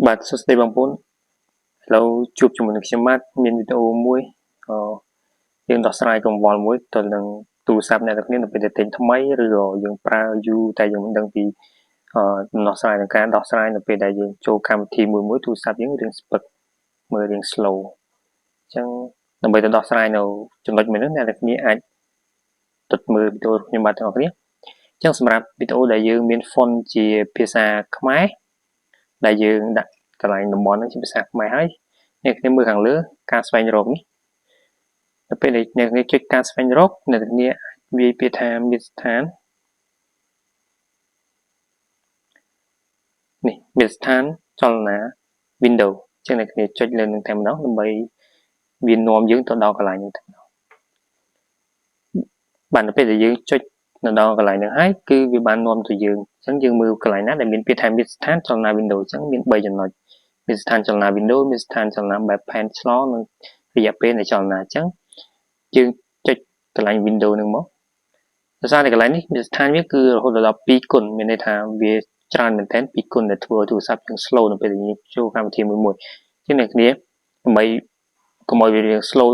បាទសួស្តីបងប្អូនឥឡូវជួបជាមួយនឹងខ្ញុំបាទមានវីដេអូមួយយើងដោះស្រាយកង្វល់មួយទៅនឹងទូរស័ព្ទអ្នកទាំងគ្នានៅពេលដែលទិញថ្មីឬក៏យើងប្រើយូរតែយើងមិនដឹងពីដំណោះស្រាយនៃការដោះស្រាយនៅពេលដែលយើងចូលកម្មវិធីមួយទូរស័ព្ទយើងរៀងស្ពឹកមើលរៀង slow អញ្ចឹងដើម្បីទៅដោះស្រាយនៅចំណុចមួយនេះអ្នកទាំងគ្នាអាចទស្សន៍មើលវីដេអូរបស់ខ្ញុំបាទទាំងអស់គ្នាអញ្ចឹងសម្រាប់វីដេអូដែលយើងមាន font ជាភាសាខ្មែរដែលយើងដាក់កន្លែងតំបន់ហ្នឹងជាភាសាខ្មែរហើយអ្នកគ្នាមើលខាងលើការស្វែងរកនេះនៅពេលដែលអ្នកគ្នាចុចការស្វែងរកអ្នកគ្នាវាយពាក្យថាមាត្រដ្ឋាននេះមាត្រដ្ឋានចលនា Windows អញ្ចឹងអ្នកគ្នាចុចលើនឹងតែម្ដងដើម្បីវានាំយើងទៅដល់កន្លែងនេះតែម្ដងបាទនៅពេលដែលយើងចុចនៅដល់កន្លែងហ្នឹងហើយគឺវាបាននាំទៅយើងអញ្ចឹងយើងមើលកន្លែងណាដែលមានពាក្យថាមាត្រដ្ឋានចលនា Windows អញ្ចឹងមាន3ចំណុចមាត្រដ្ឋានចលនា Windows មាត្រដ្ឋានចលនាបែប pen ឆ្លងនិងរយៈពេលនៃចលនាអញ្ចឹងយើងចុចកន្លែង Windows ហ្នឹងមកដោយសារតែកន្លែងនេះមាត្រដ្ឋានវាគឺរហូតដល់2គុណមានន័យថាវាច្រើនមែនទែន2គុណដែលធ្វើឲ្យទូរស័ព្ទយើង slow នៅពេលដែលយើងចូលកម្មវិធីមួយអញ្ចឹងអ្នកគ្នាដើម្បីកុំឲ្យវារៀង slow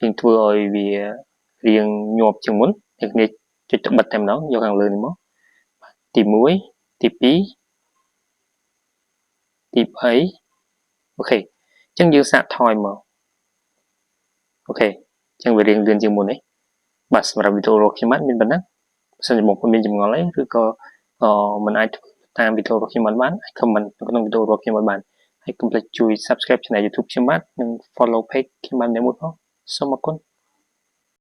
យើងធ្វើឲ្យវារៀងញាប់ជាងមុនអ្នកគ្នាចុចទៅបិទតែម្ដងយកខាងលើនេះមកទី1ទី2ទី3អូខេអញ្ចឹងយើងសាកថយមកអូខេអញ្ចឹងវារៀងលឿនជាងមុននេះបាទសម្រាប់វីដេអូរបស់ខ្ញុំមានប៉ុណ្ណឹងបើសិនជាបងប្អូនមានចម្ងល់អីឬក៏មិនអាចធ្វើតាមវីដេអូរបស់ខ្ញុំបានអាច comment នៅក្នុងវីដេអូរបស់ខ្ញុំបានហើយកុំភ្លេចជួយ subscribe ឆានែល YouTube ខ្ញុំបាទនិង follow page ខ្ញុំបានមួយផងសូមអរគុណ